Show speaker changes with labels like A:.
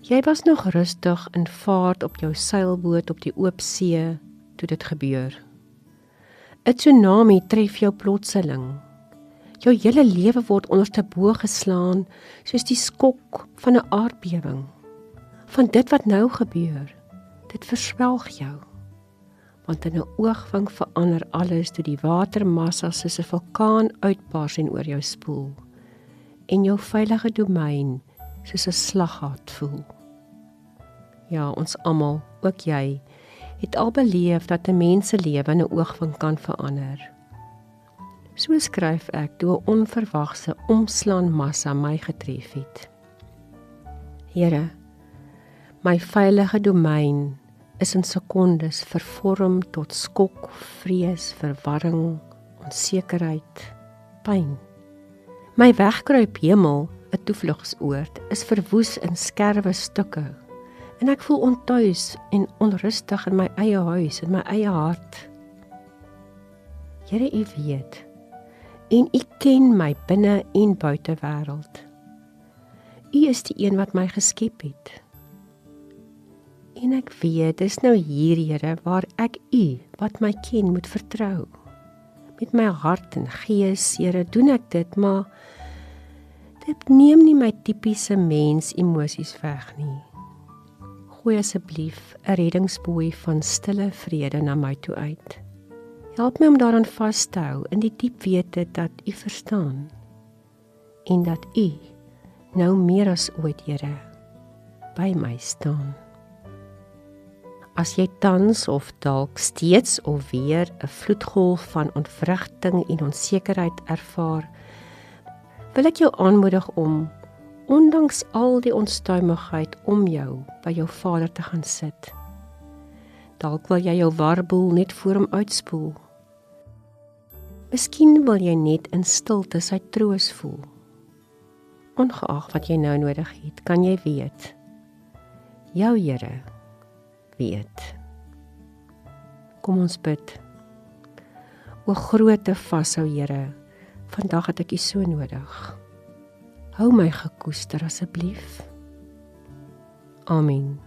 A: Jy was nog rustig in vaart op jou seilboot op die oop see toe dit gebeur. 'n Tsunami tref jou plotseling. Jou hele lewe word ondersteboog geslaan soos die skok van 'n aardbewing. Van dit wat nou gebeur, dit verswelg jou. Want in 'n oogwink verander alles toe die watermassa soos 'n vulkaan uitbars en oor jou spoel. En jou veilige domein soos 'n slaggat voel. Ja, ons almal, ook jy, het al beleef dat 'n mens se lewe in 'n oogwink kan verander. So skryf ek toe 'n onverwagse omslaan massa my getref het. Here, my veilige domein is in sekondes vervorm tot skok, vrees, verwarring, onsekerheid, pyn. My wegkruip hemel, 'n toevlugsoord, is verwoes in skerwe stukke en ek voel ontuis en onrustig in my eie huis, in my eie hart. Here, U weet, en U ken my binne en buite wêreld. U is die een wat my geskep het. En ek weet, dis nou hier, Here, waar ek U, wat my ken, moet vertrou. Met my hart en gees, Here, doen ek dit, maar dit neem nie my tipiese mens emosies weg nie. Gooi asseblief 'n reddingsboei van stille vrede na my toe uit. Help my om daaraan vas te hou in die diep wete dat U verstaan en dat U nou meer as ooit, Here, by my staan. As jy tans of dalk steeds of weer 'n vloedgolf van ontwrigting en onsekerheid ervaar, wil ek jou aanmoedig om, ondanks al die onstuimigheid om jou, by jou Vader te gaan sit. Dalk wil jy jou warboel net voor hom uitspoel. Miskien wil jy net in stilte sy troos voel. Ongeag wat jy nou nodig het, kan jy weet, jou Here weet. Kom ons bid. O groote vashou, Here, vandag het ek U so nodig. Hou my gekoester asseblief. Amen.